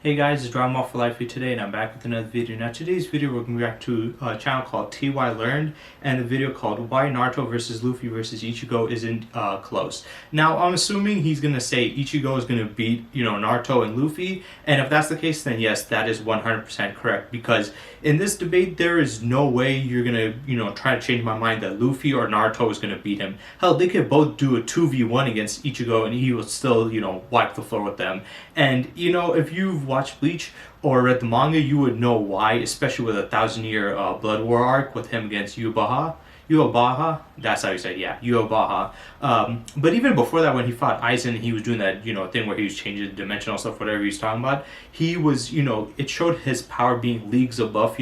Hey guys, it's Drama for Life here today, and I'm back with another video. Now, today's video we're going to react to a channel called TY Learned, and the video called Why Naruto versus Luffy versus Ichigo Isn't Close. Now, I'm assuming he's going to say Ichigo is going to beat, Naruto and Luffy, and if that's the case, then yes, that is 100% correct, because in this debate, there is no way you're going to, try to change my mind that Luffy or Naruto is going to beat him. Hell, they could both do a 2v1 against Ichigo, and he will still, wipe the floor with them. And, if you've watched Bleach or read the manga, you would know why, especially with a 1,000 year Blood War arc with him against Yubaha. Yubaha, that's how you say it, yeah, Yubaha. But even before that, when he fought Aizen, he was doing that, thing where he was changing the dimensional stuff, whatever he's talking about. He was, it showed his power being leagues above,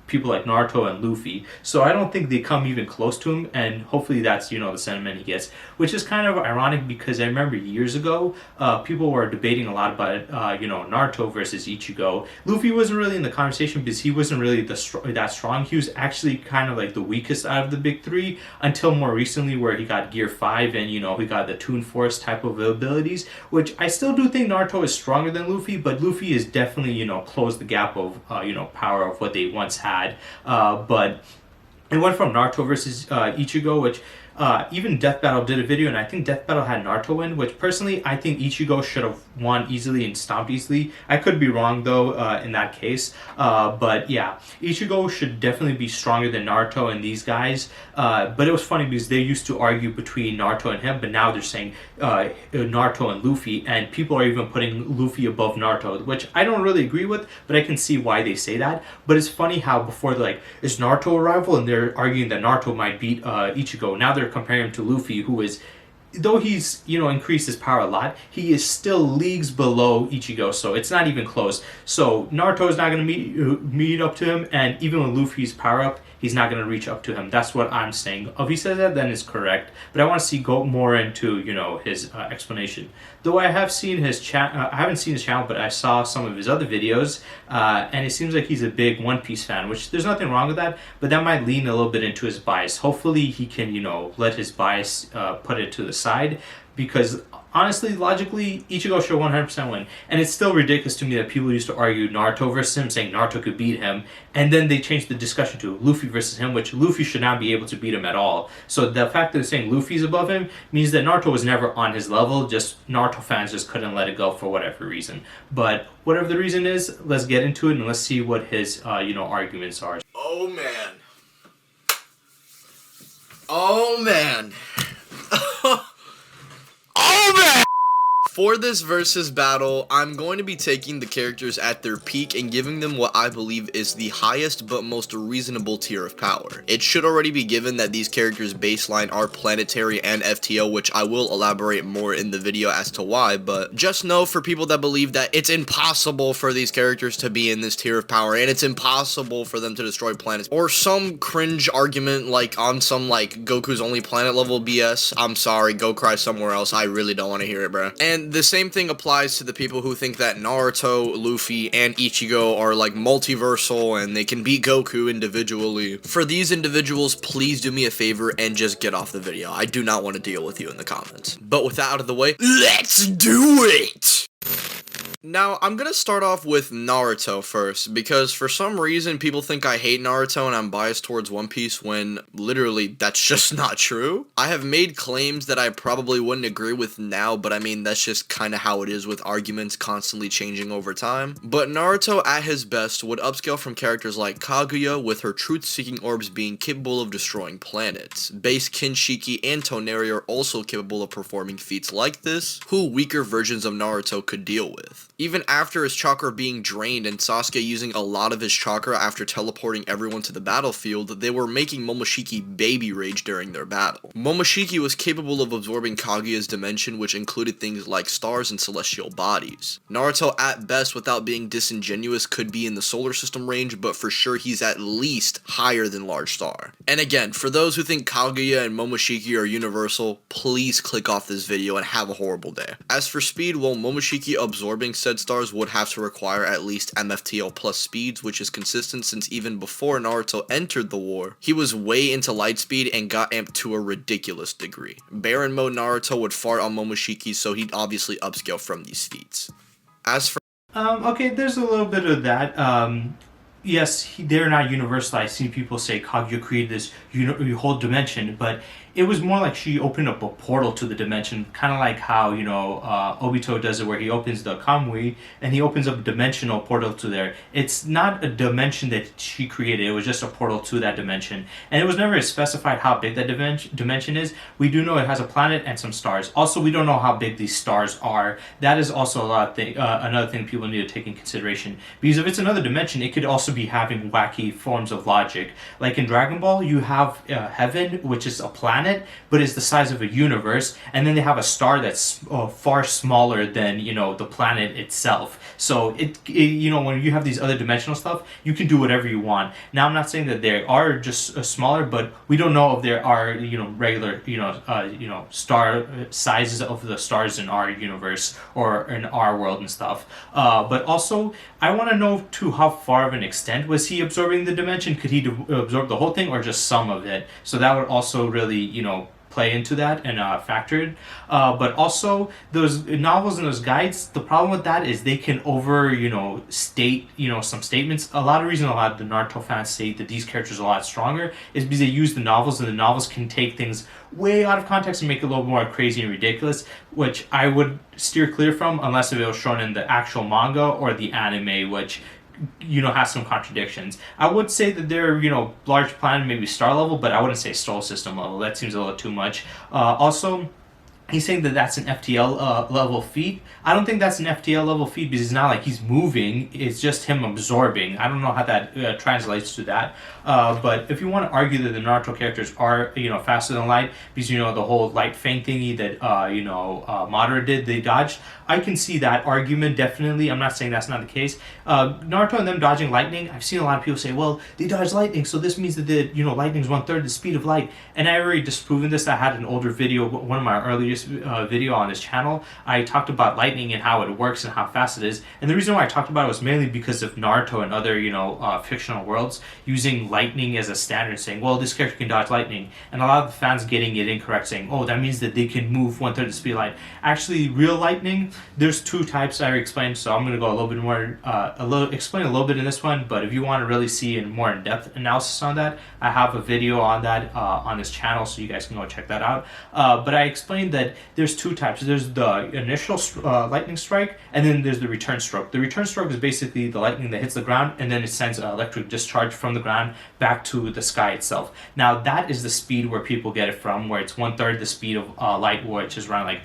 people like Naruto and Luffy. So I don't think they come even close to him, and hopefully that's, the sentiment he gets. Which is kind of ironic because I remember years ago, people were debating a lot about, Naruto versus Ichigo. Luffy wasn't really in the conversation because he wasn't really that strong. He was actually kind of like the weakest out of the big three until more recently where he got Gear 5 and, he got the Toon Force type of abilities, which I still do think Naruto is stronger than Luffy, but Luffy is definitely, closed the gap of, power of what they once had. But it went from Naruto versus Ichigo, which even Death Battle did a video, and I think Death Battle had Naruto win, which personally I think Ichigo should have won easily and stomped easily. I could be wrong though in that case, but yeah, Ichigo should definitely be stronger than Naruto and these guys. But it was funny because they used to argue between Naruto and him, but now they're saying Naruto and Luffy, and people are even putting Luffy above Naruto, which I don't really agree with, but I can see why they say that. But it's funny how before they're like, is Naruto a rival? And they're arguing that Naruto might beat Ichigo. Now they're comparing him to Luffy, who is, though he's increased his power a lot, he is still leagues below Ichigo, so it's not even close. So Naruto is not going to meet up to him, and even with Luffy's power up, he's not going to reach up to him. That's what I'm saying. If he says that, then it's correct. But I want to go more into his explanation. Though I have seen his I haven't seen his channel, but I saw some of his other videos, and it seems like he's a big One Piece fan, which there's nothing wrong with that. But that might lean a little bit into his bias. Hopefully, he can let his bias put it to the side, because honestly, logically, Ichigo should 100% win. And it's still ridiculous to me that people used to argue Naruto versus him, saying Naruto could beat him, and then they changed the discussion to Luffy versus him, which Luffy should not be able to beat him at all. So the fact that they're saying Luffy's above him means that Naruto was never on his level, just Naruto fans just couldn't let it go for whatever reason. But whatever the reason is, let's get into it and let's see what his, arguments are. Oh man. Oh man. Oh man! For this versus battle, I'm going to be taking the characters at their peak and giving them what I believe is the highest but most reasonable tier of power. It should already be given that these characters' baseline are planetary and FTO, which I will elaborate more in the video as to why, but just know for people that believe that it's impossible for these characters to be in this tier of power and it's impossible for them to destroy planets, or some cringe argument like on some like Goku's only planet level BS, I'm sorry, go cry somewhere else. I really don't want to hear it, bro. And the same thing applies to the people who think that Naruto, Luffy, and Ichigo are like multiversal and they can beat Goku individually. For these individuals, please do me a favor and just get off the video. I do not want to deal with you in the comments. But with that out of the way, let's do it! Now, I'm gonna start off with Naruto first, because for some reason people think I hate Naruto and I'm biased towards One Piece when literally that's just not true. I have made claims that I probably wouldn't agree with now, but I mean that's just kinda how it is with arguments constantly changing over time. But Naruto at his best would upscale from characters like Kaguya, with her truth-seeking orbs being capable of destroying planets. Base Kinshiki and Toneri are also capable of performing feats like this, who weaker versions of Naruto could deal with. Even after his chakra being drained and Sasuke using a lot of his chakra after teleporting everyone to the battlefield, they were making Momoshiki baby rage during their battle. Momoshiki was capable of absorbing Kaguya's dimension, which included things like stars and celestial bodies. Naruto at best, without being disingenuous, could be in the solar system range, but for sure he's at least higher than Large Star. And again, for those who think Kaguya and Momoshiki are universal, please click off this video and have a horrible day. As for speed, well, Momoshiki absorbing said stars would have to require at least MFTL plus speeds, which is consistent since even before Naruto entered the war, he was way into light speed and got amped to a ridiculous degree. Baron mode Naruto would fart on Momoshiki, so he'd obviously upscale from these feats. As for Okay, there's a little bit of that. Yes, they're not universal. I've seen people say Kaguya created this whole dimension, but it was more like she opened up a portal to the dimension, kind of like how Obito does it, where he opens the Kamui and he opens up a dimensional portal to there. It's not a dimension that she created; it was just a portal to that dimension, and it was never specified how big that dimension is. We do know it has a planet and some stars. Also, we don't know how big these stars are. That is also another thing people need to take in consideration, because if it's another dimension, it could also be having wacky forms of logic. Like in Dragon Ball, you have heaven, which is a planet, but is the size of a universe, and then they have a star that's far smaller than the planet itself. So when you have these other dimensional stuff, you can do whatever you want. Now I'm not saying that they are just smaller, but we don't know if there are regular star sizes of the stars in our universe or in our world and stuff. But also, I want to know too, how far of an extent was he absorbing the dimension? Could he absorb the whole thing or just some of it? So that would also really play into that and factor it. But also those novels and those guides, the problem with that is they can state some statements. A lot of the Naruto fans say that these characters are a lot stronger is because they use the novels, and the novels can take things way out of context and make it a little more crazy and ridiculous, which I would steer clear from unless if it was shown in the actual manga or the anime, which has some contradictions. I would say that they're large planet, maybe star level, but I wouldn't say solar system level. That seems a little too much. Also, he's saying that that's an FTL level feat. I don't think that's an FTL level feat, because it's not like he's moving. It's just him absorbing. I don't know how that translates to that. But if you want to argue that the Naruto characters are faster than light, because the whole light fang thingy that Madara did, they dodged. I can see that argument, definitely. I'm not saying that's not the case. Naruto and them dodging lightning, I've seen a lot of people say, well, they dodged lightning, so this means that lightning's 1/3 the speed of light. And I already disproven this. I had an older video, one of my earliest video on this channel. I talked about lightning and how it works and how fast it is. And the reason why I talked about it was mainly because of Naruto and other, fictional worlds using lightning as a standard, saying, well, this character can dodge lightning. And a lot of the fans getting it incorrect, saying, oh, that means that they can move 1/3 the speed of light. Actually, real lightning, there's two types I explained, so I'm going to go a little bit more, explain a little bit in this one, but if you want to really see a more in-depth analysis on that, I have a video on that on this channel, so you guys can go check that out. But I explained that there's two types. There's the initial lightning strike, and then there's the return stroke. The return stroke is basically the lightning that hits the ground, and then it sends an electric discharge from the ground back to the sky itself. Now, that is the speed where people get it from, where it's 1/3 the speed of light, which is around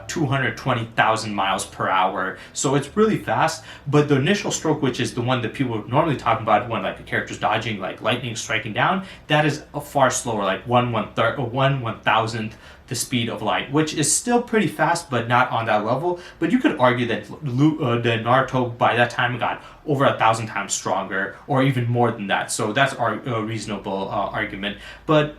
220,000 miles per hour. So it's really fast. But the initial stroke, which is the one that people normally talk about when a character's dodging, like lightning striking down, that is a far slower, like 1/1,300 or 1/1000th the speed of light, which is still pretty fast, but not on that level. But you could argue that the Naruto by that time got over 1,000 times stronger, or even more than that. So that's a reasonable argument. But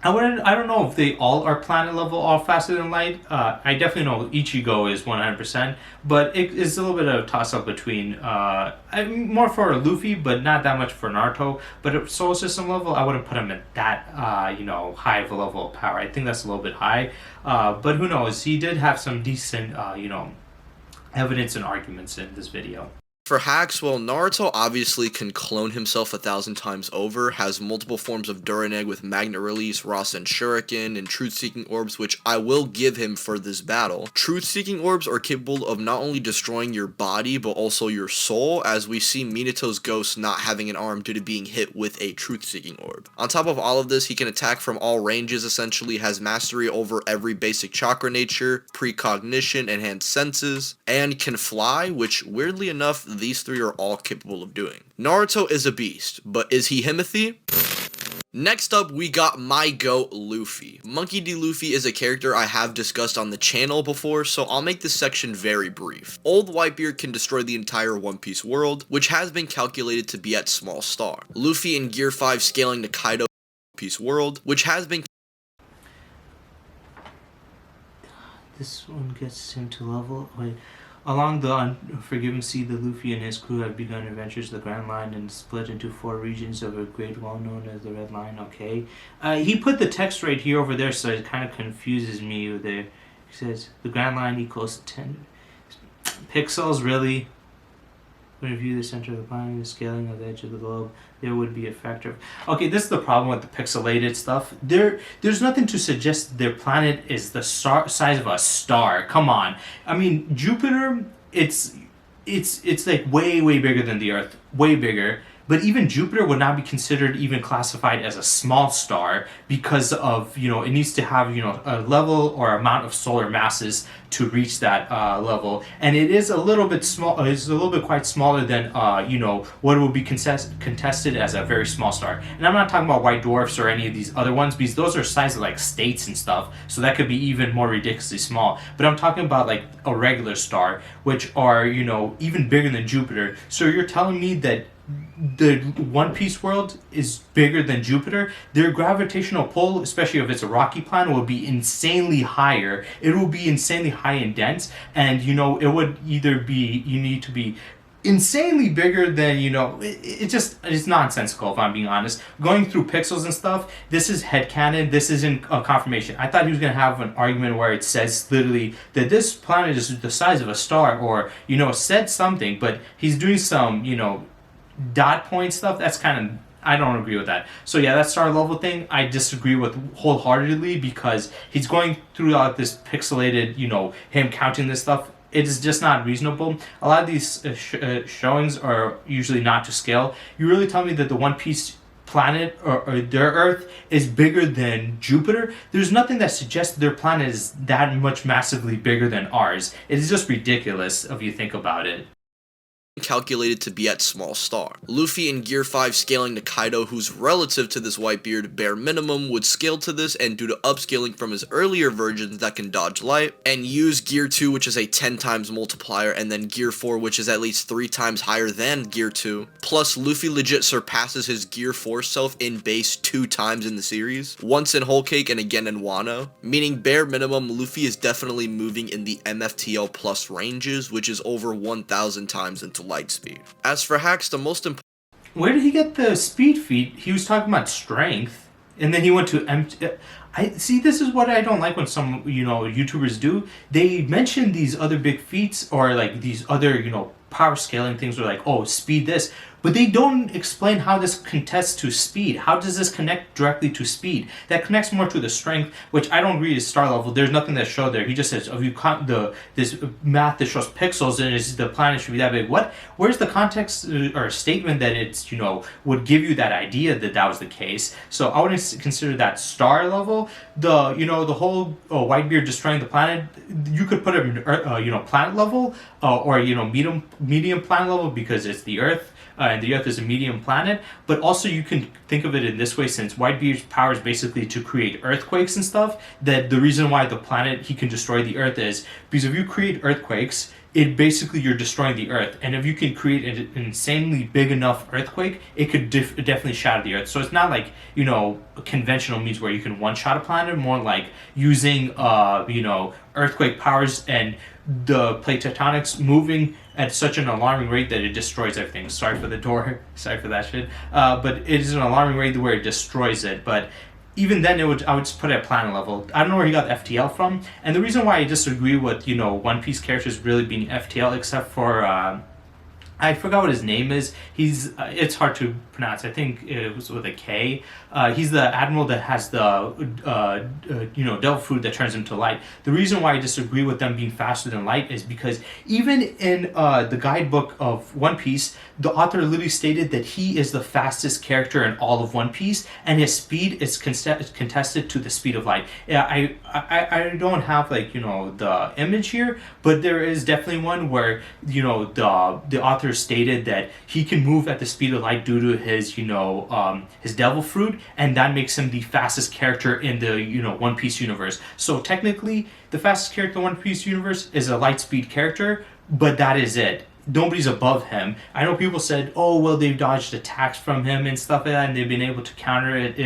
I don't know if they all are planet level, all faster than light. I definitely know Ichigo is 100%, but it is a little bit of a toss up between more for Luffy, but not that much for Naruto. But at solar system level, I wouldn't put him at that high of a level of power. I think that's a little bit high. But who knows? He did have some decent evidence and arguments in this video. For hacks, well, Naruto obviously can clone himself 1,000 times over, has multiple forms of Duran Egg with Magnet Release, Rasen Shuriken, and Truth-Seeking Orbs, which I will give him for this battle. Truth-Seeking Orbs are capable of not only destroying your body, but also your soul, as we see Minato's ghost not having an arm due to being hit with a Truth-Seeking Orb. On top of all of this, he can attack from all ranges essentially, has mastery over every basic chakra nature, precognition, enhanced senses, and can fly, which weirdly enough, these three are all capable of doing. Naruto is a beast, but is he Himothy? Next up, we got my goat, Luffy. Monkey D. Luffy is a character I have discussed on the channel before, so I'll make this section very brief. Old Whitebeard can destroy the entire One Piece world, which has been calculated to be at small star. Luffy in Gear 5 scaling the Kaido One Piece world, which has been... This one gets him to level... Wait. Along the Unforgiven Sea, the Luffy and his crew have begun adventures to the Grand Line and split into 4 regions of a great well known as the Red Line. Okay. He put the text right here over there, so it kind of confuses me there. He says, the Grand Line equals 10 pixels, really? When you view the center of the planet, the scaling of the edge of the globe, there would be a factor. Okay, this is the problem with the pixelated stuff. There's nothing to suggest their planet is the size of a star. Come on. I mean, Jupiter, it's like way bigger than the Earth, way bigger. But even Jupiter would not be considered even classified as a small star because of, it needs to have, a level or amount of solar masses to reach that level. And it is a little bit small, it's a little bit quite smaller than, what would be contested as a very small star. And I'm not talking about white dwarfs or any of these other ones because those are size of like states and stuff. So that could be even more ridiculously small. But I'm talking about like a regular star, which are, even bigger than Jupiter. So you're telling me that the One Piece world is bigger than Jupiter? Their gravitational pull, especially if it's a rocky planet, will be insanely higher. It will be insanely high and dense, and it would either be you need to be insanely bigger than it's nonsensical if I'm being honest. Going through pixels and stuff, this is headcanon, this isn't a confirmation. I thought he was going to have an argument where it says literally that this planet is the size of a star, or said something, but he's doing some dot point stuff. That's kind of, I don't agree with that. So yeah, that star level thing I disagree with wholeheartedly because he's going throughout this pixelated, him counting this stuff. It is just not reasonable. A lot of these showings are usually not to scale. You really tell me that the One Piece planet or their Earth is bigger than Jupiter? There's nothing that suggests their planet is that much massively bigger than ours. It is just ridiculous if you think about it. Calculated to be at small star. Luffy in Gear 5 scaling to Kaido, who's relative to this Whitebeard bare minimum, would scale to this, and due to upscaling from his earlier versions that can dodge light, and use Gear 2, which is a 10 times multiplier, and then Gear 4, which is at least 3 times higher than Gear 2. Plus, Luffy legit surpasses his Gear 4 self in base 2 times in the series, once in Whole Cake and again in Wano, meaning bare minimum Luffy is definitely moving in the MFTL plus ranges, which is over 1,000 times into light speed. As for hacks, the most important... Where did he get the speed feat? He was talking about strength, and then he went to empty... I see, this is what I don't like when some, YouTubers do. They mention these other big feats or like these other, power scaling things were like, oh, speed this. But they don't explain how this contests to speed. How does this connect directly to speed? That connects more to the strength, which I don't agree is star level. There's nothing that showed there. He just says, if you count this math that shows pixels, then the planet should be that big. What? Where's the context or statement that it's, would give you that idea that that was the case? So I wouldn't consider that star level. The whole Whitebeard destroying the planet, you could put it in, planet level or, medium planet level because it's the Earth. And the Earth is a medium planet, but also you can think of it in this way, since Whitebeard's power is basically to create earthquakes and stuff, that the reason why the planet he can destroy the Earth is because if you create earthquakes, it basically you're destroying the Earth, and if you can create an insanely big enough earthquake, it could definitely shatter the Earth. So it's not like conventional means where you can one shot a planet, more like using earthquake powers and the plate tectonics moving at such an alarming rate that it destroys everything. Sorry for the door, sorry for that shit. But it is an alarming rate where it destroys it. But even then, I would just put it at planet level. I don't know where he got the FTL from, and the reason why I disagree with One Piece characters really being FTL, except for I forgot what his name is. He's it's hard to pronounce. I think it was with a K. He's the admiral that has the devil fruit that turns into light. The reason why I disagree with them being faster than light is because even in the guidebook of One Piece, the author literally stated that he is the fastest character in all of One Piece, and his speed is contested to the speed of light. Yeah, I don't have the image here, but there is definitely one where the author stated that he can move at the speed of light due to his his devil fruit, and that makes him the fastest character in the One Piece universe. So technically the fastest character in the One Piece universe is a light speed character, but that is it. Nobody's above him. I know people said, oh well, they've dodged attacks from him and stuff like that, and they've been able to counter it,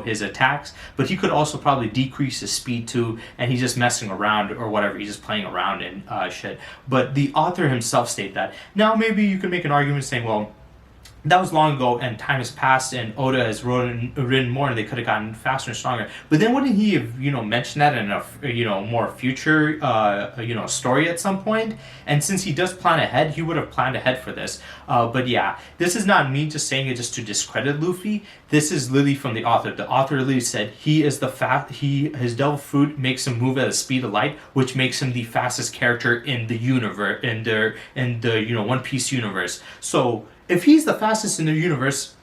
his attacks, but he could also probably decrease his speed too, and he's just messing around or whatever, he's just playing around and shit. But the author himself stated that. Now maybe you could make an argument saying, well, that was long ago, and time has passed, and Oda has written more, and they could have gotten faster and stronger. But then wouldn't he have, mentioned that in a, more future, story at some point? And since he does plan ahead, he would have planned ahead for this. But yeah, this is not me just saying it just to discredit Luffy. This is literally from the author. The author literally said he is his devil fruit makes him move at the speed of light, which makes him the fastest character in the universe, in the One Piece universe. So if he's the fastest in the universe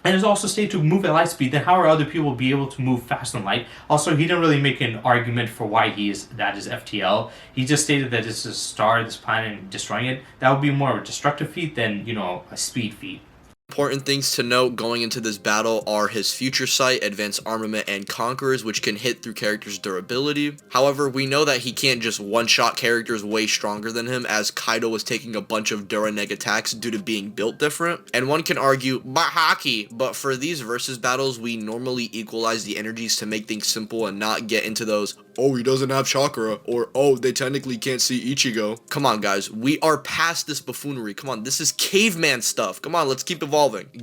and is also stated to move at light speed, then how are other people be able to move faster than light? Also, he didn't really make an argument for why that is FTL. He just stated that it's a star, this planet, and destroying it. That would be more of a destructive feat than, a speed feat. Important things to note going into this battle are his future sight, advanced armament, and conquerors, which can hit through characters' durability. However, we know that he can't just one-shot characters way stronger than him, as Kaido was taking a bunch of Duraneg attacks due to being built different. And one can argue, but hockey, but for these versus battles, we normally equalize the energies to make things simple and not get into those, oh, he doesn't have chakra, or oh, they technically can't see Ichigo. Come on, guys, we are past this buffoonery. Come on, this is caveman stuff. Come on, let's keep evolving.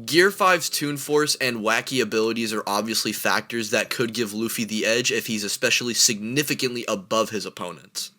Gear 5's Toon Force and wacky abilities are obviously factors that could give Luffy the edge if he's especially significantly above his opponents.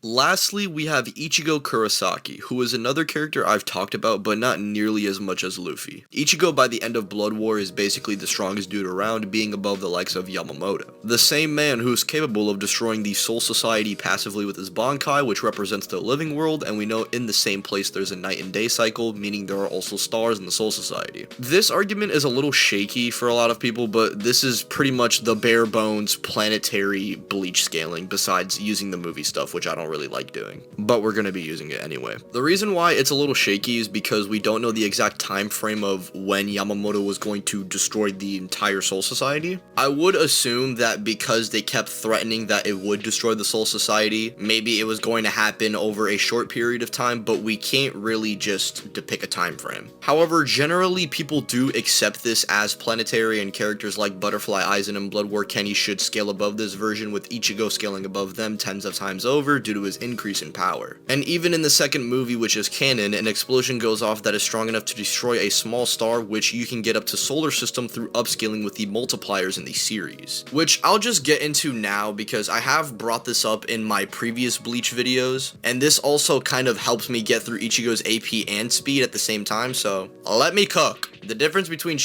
Lastly, we have Ichigo Kurosaki, who is another character I've talked about, but not nearly as much as Luffy. Ichigo by the end of Blood War is basically the strongest dude around, being above the likes of Yamamoto. The same man who is capable of destroying the Soul Society passively with his Bankai, which represents the living world, and we know in the same place there's a night and day cycle, meaning there are also stars in the Soul Society. This argument is a little shaky for a lot of people, but this is pretty much the bare bones planetary bleach scaling, besides using the movie stuff, which I don't really like doing, but we're going to be using it anyway. The reason why it's a little shaky is because we don't know the exact time frame of when Yamamoto was going to destroy the entire Soul Society. I would assume that because they kept threatening that it would destroy the Soul Society, maybe it was going to happen over a short period of time, but we can't really just depict a time frame. However, generally people do accept this as planetary, and characters like Butterfly Aizen and Blood War Kenny should scale above this version, with Ichigo scaling above them tens of times over due to his increase in power. And even in the second movie, which is canon, an explosion goes off that is strong enough to destroy a small star, which you can get up to solar system through upscaling with the multipliers in the series. Which I'll just get into now because I have brought this up in my previous Bleach videos, and this also kind of helps me get through Ichigo's AP and speed at the same time, so let me cook. The difference between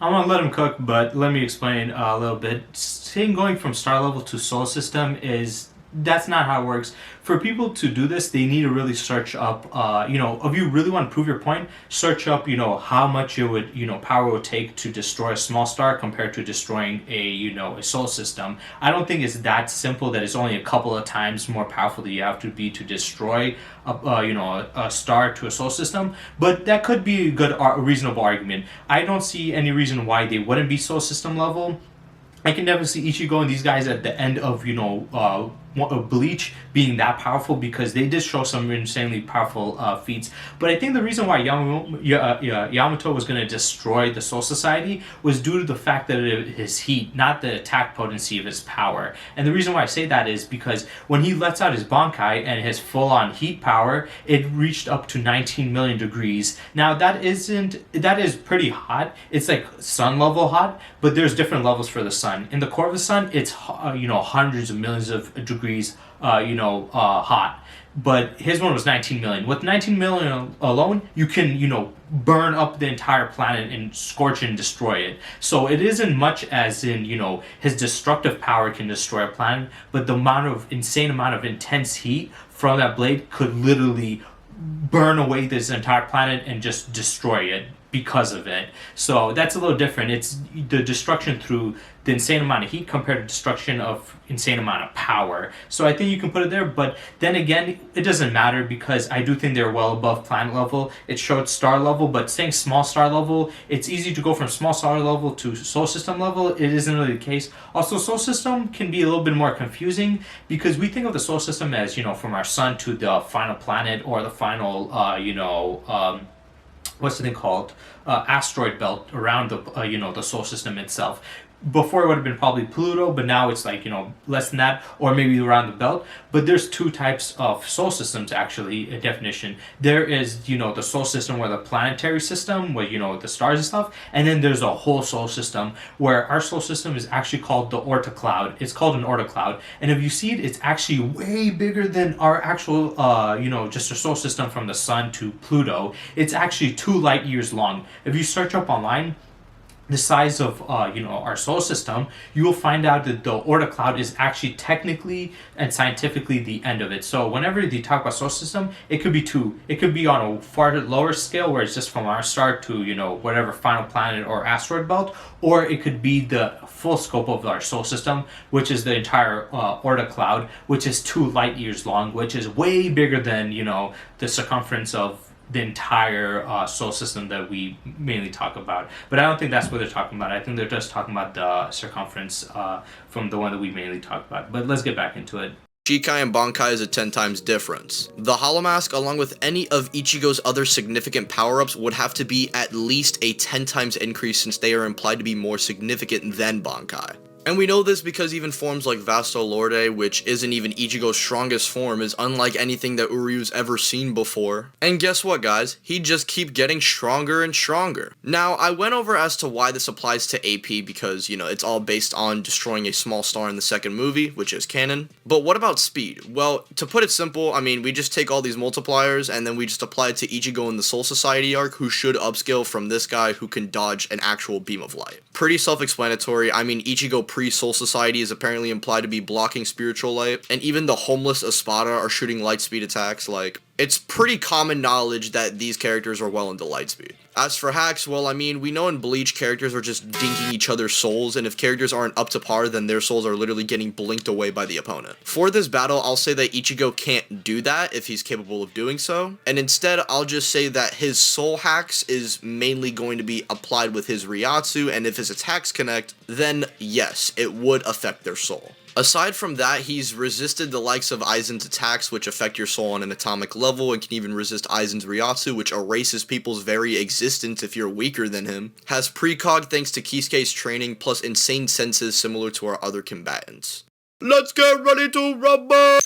I'm gonna let him cook, but let me explain a little bit. Saying going from star level to soul system that's not how it works. For people to do this, they need to really search up, if you really want to prove your point, search up, how much it would, power would take to destroy a small star compared to destroying a soul system. I don't think it's that simple that it's only a couple of times more powerful that you have to be to destroy a star to a soul system, but that could be a good, reasonable argument. I don't see any reason why they wouldn't be soul system level. I can never see Ichigo and these guys at the end of, Bleach being that powerful, because they did show some insanely powerful feats. But I think the reason why Yamato was going to destroy the Soul Society was due to the fact that his heat, not the attack potency of his power. And the reason why I say that is because when he lets out his Bankai and his full-on heat power, it reached up to 19 million degrees. Now that is pretty hot. It's like sun level hot, but there's different levels for the sun. In the core of the sun, it's hundreds of millions of degrees hot, but his one was 19 million. With 19 million alone, you can burn up the entire planet and scorch and destroy it. So it isn't much as in his destructive power can destroy a planet, but the insane amount of intense heat from that blade could literally burn away this entire planet and just destroy it because of it. So that's a little different. It's the destruction through the insane amount of heat compared to destruction of insane amount of power. So I think you can put it there, but then again, it doesn't matter because I do think they're well above planet level. It showed star level, but saying small star level, it's easy to go from small star level to soul system level. It isn't really the case. Also, soul system can be a little bit more confusing because we think of the solar system as, from our sun to the final planet or the final, what's the thing called? Asteroid belt around the the solar system itself. before it would have been probably Pluto, but now it's like, less than that, or maybe around the belt. But there's two types of soul systems, actually, a definition. There is, the soul system, where the planetary system, where, the stars and stuff, and then there's a whole soul system, where our soul system is actually called the Oort cloud. It's called an Oort cloud. And if you see it, it's actually way bigger than our actual, just a soul system from the sun to Pluto. It's actually 2 light years long. If you search up online, the size of our solar system, you will find out that the Oort cloud is actually technically and scientifically the end of it. So whenever they talk about solar system, it could be two. It could be on a far lower scale, where it's just from our star to whatever final planet or asteroid belt, or it could be the full scope of our solar system, which is the entire Oort cloud, which is 2 light years long, which is way bigger than the circumference of the entire solar system that we mainly talk about. But I don't think that's what they're talking about. I think they're just talking about the circumference from the one that we mainly talk about. But let's get back into it. Shikai and Bankai is a 10 times difference. The Holomask, along with any of Ichigo's other significant power-ups, would have to be at least a 10 times increase, since they are implied to be more significant than Bankai. And we know this because even forms like Vasto Lorde, which isn't even Ichigo's strongest form, is unlike anything that Uryu's ever seen before. And guess what, guys? He'd just keep getting stronger and stronger. Now, I went over as to why this applies to AP because, it's all based on destroying a small star in the second movie, which is canon. But what about speed? Well, to put it simple, we just take all these multipliers and then we just apply it to Ichigo in the Soul Society arc, who should upscale from this guy who can dodge an actual beam of light. Pretty self-explanatory. Ichigo pre-Soul Society is apparently implied to be blocking spiritual light, and even the homeless Espada are shooting light speed attacks. It's pretty common knowledge that these characters are well into light speed. As for hacks, well, we know in Bleach characters are just dinking each other's souls, and if characters aren't up to par, then their souls are literally getting blinked away by the opponent. For this battle, I'll say that Ichigo can't do that if he's capable of doing so, and instead, I'll just say that his soul hacks is mainly going to be applied with his Ryatsu, and if his attacks connect, then yes, it would affect their soul. Aside from that, he's resisted the likes of Aizen's attacks, which affect your soul on an atomic level, and can even resist Aizen's Ryatsu, which erases people's very existence if you're weaker than him. Has precog thanks to Kisuke's training, plus insane senses similar to our other combatants. Let's get ready to rumble!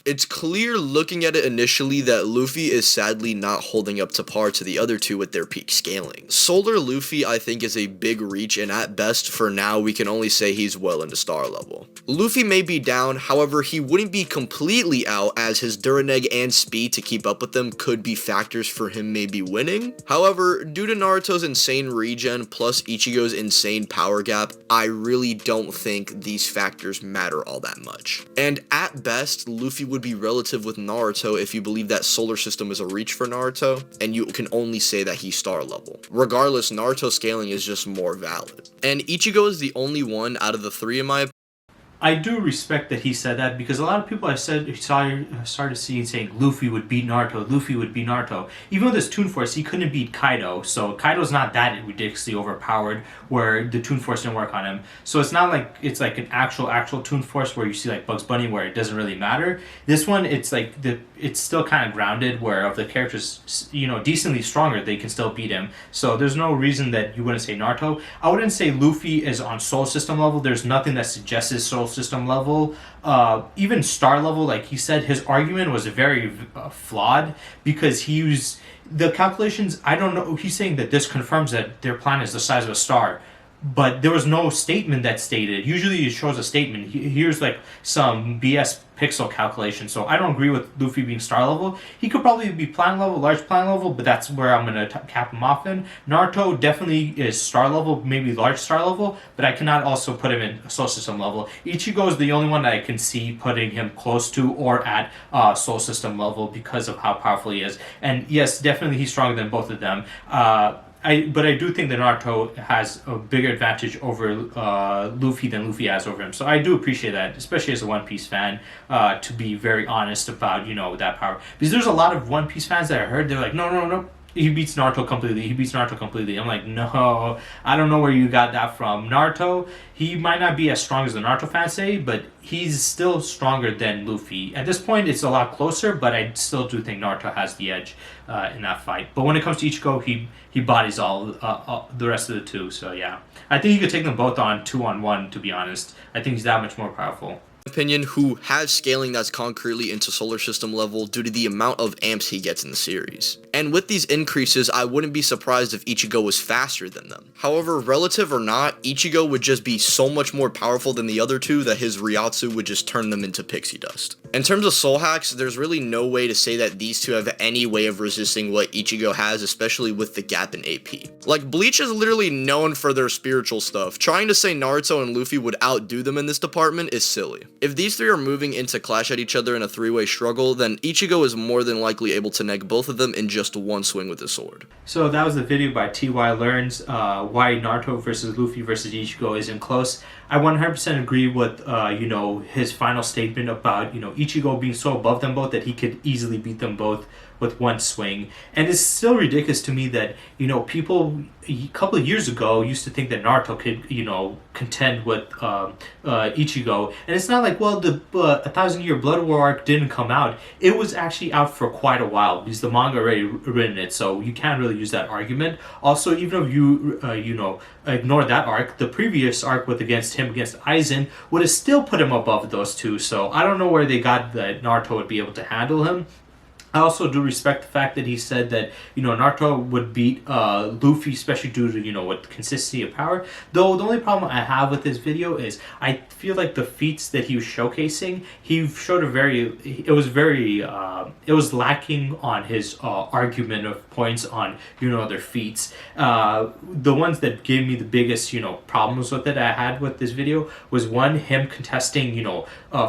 It's clear looking at it initially that Luffy is sadly not holding up to par to the other two with their peak scaling. Solar Luffy, I think, is a big reach, and at best, for now, we can only say he's well into star level. Luffy may be down, however, he wouldn't be completely out, as his Duraneg and speed to keep up with them could be factors for him maybe winning. However, due to Naruto's insane regen plus Ichigo's insane power gap, I really don't think these factors matter all that much. And at best, Luffy would be relative with Naruto if you believe that solar system is a reach for Naruto, and you can only say that he's star level. Regardless, Naruto's scaling is just more valid. And Ichigo is the only one out of the three, in my opinion. I do respect that he said that, because a lot of people I started seeing saying Luffy would beat Naruto, Luffy would beat Naruto. Even with his Toon Force, he couldn't beat Kaido, so Kaido's not that ridiculously overpowered where the Toon Force didn't work on him. So it's not like it's like an actual Toon Force where you see like Bugs Bunny where it doesn't really matter. This one, it's like it's still kind of grounded, where if the character's decently stronger, they can still beat him. So there's no reason that you wouldn't say Naruto. I wouldn't say Luffy is on Soul System level. There's nothing that suggests his Soul System level. Even star level, like he said, his argument was very flawed, because he used the calculations. I don't know, he's saying that this confirms that their planet is the size of a star, but there was no statement that stated. Usually it shows a statement. Here's like some BS pixel calculation. So I don't agree with Luffy being star level. He could probably be planet level, large planet level, but that's where I'm going to cap him off in. Naruto definitely is star level, maybe large star level, but I cannot also put him in soul system level. Ichigo is the only one that I can see putting him close to or at soul system level because of how powerful he is. And yes, definitely he's stronger than both of them. But I do think that Naruto has a bigger advantage over Luffy than Luffy has over him. So I do appreciate that, especially as a One Piece fan, to be very honest about, that power. Because there's a lot of One Piece fans that I heard, they're like, no. he beats Naruto completely. He beats Naruto completely. I'm like, no, I don't know where you got that from. Naruto, he might not be as strong as the Naruto fans say, but he's still stronger than Luffy. At this point, it's a lot closer, but I still do think Naruto has the edge in that fight. But when it comes to Ichigo, he bodies all the rest of the two. So yeah, I think he could take them both on 2-on-1. To be honest, I think he's that much more powerful. Opinion, who has scaling that's concretely into solar system level due to the amount of amps he gets in the series. And with these increases, I wouldn't be surprised if Ichigo was faster than them. However, relative or not, Ichigo would just be so much more powerful than the other two that his Ryatsu would just turn them into pixie dust. In terms of soul hacks, there's really no way to say that these two have any way of resisting what Ichigo has, especially with the gap in AP. Like, Bleach is literally known for their spiritual stuff. Trying to say Naruto and Luffy would outdo them in this department is silly. If these three are moving in to clash at each other in a three-way struggle, then Ichigo is more than likely able to neg both of them in just one swing with his sword. So that was the video by TY Learns why Naruto versus Luffy versus Ichigo isn't close. I 100% agree with his final statement about Ichigo being so above them both that he could easily beat them both with one swing. And it's still ridiculous to me that people a couple of years ago used to think that Naruto could contend with Ichigo, and it's not like, well, the 1,000-year Blood War arc didn't come out. It was actually out for quite a while because the manga already written it, so you can't really use that argument. Also, even if you ignore that arc, the previous arc with against Aizen would have still put him above those two. So I don't know where they got that Naruto would be able to handle him. I also do respect the fact that he said that Naruto would beat Luffy, especially due to with consistency of power. Though the only problem I have with this video is I feel like the feats that he was showcasing, he showed it was lacking on his argument of points on their feats. The ones that gave me the biggest problems with it I had with this video was one, him contesting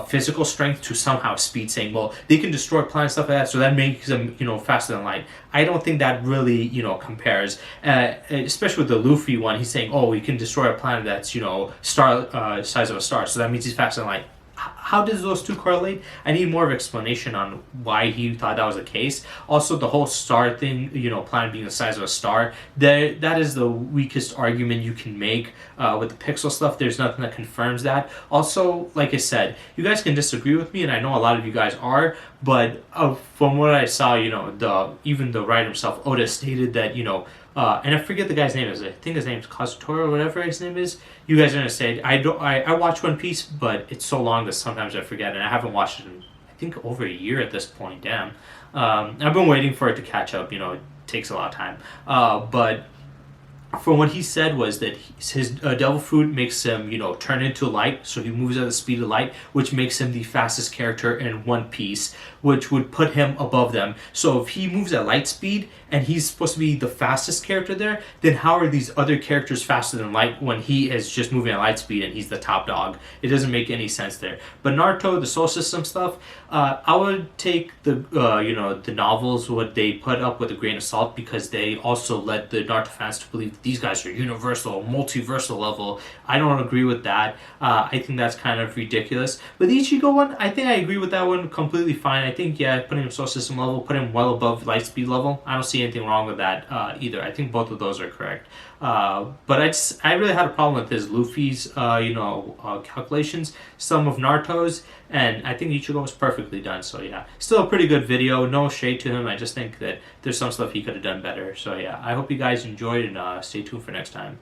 physical strength to somehow speed, saying, well, they can destroy planets, stuff like that, so that makes them faster than light. I don't think that really compares, especially with the Luffy one. He's saying, oh, we can destroy a planet that's star size of a star, so that means he's faster than light. How does those two correlate? I need more of explanation on why he thought that was the case. Also, the whole star thing, planet being the size of a star, that is the weakest argument you can make with the pixel stuff. There's nothing that confirms that. Also, like I said, you guys can disagree with me, and I know a lot of you guys are, but from what I saw, even the writer himself, Oda, stated that, and I forget the guy's name is. I think his name is Kazutora or whatever his name is. You guys are gonna say I watch One Piece, but it's so long that sometimes I forget, and I haven't watched it in I think over a year at this point. Damn, I've been waiting for it to catch up. It takes a lot of time, but. From what he said was that his devil fruit makes him, turn into light, so he moves at the speed of light, which makes him the fastest character in One Piece, which would put him above them. So if he moves at light speed and he's supposed to be the fastest character there, then how are these other characters faster than light when he is just moving at light speed and he's the top dog? It doesn't make any sense there. But Naruto, the soul system stuff, I would take the novels, what they put up with a grain of salt, because they also led the Naruto fans to believe these guys are universal, multiversal level. I don't agree with that. I think that's kind of ridiculous. But the Ichigo one, I think I agree with that one completely fine. I think, putting him soul system level, put him well above light speed level. I don't see anything wrong with that either. I think both of those are correct. But I really had a problem with his Luffy's calculations, some of Naruto's, and I think Ichigo was perfectly done. So yeah, still a pretty good video. No shade to him. I just think that there's some stuff he could have done better. So yeah, I hope you guys enjoyed, and stay tuned for next time.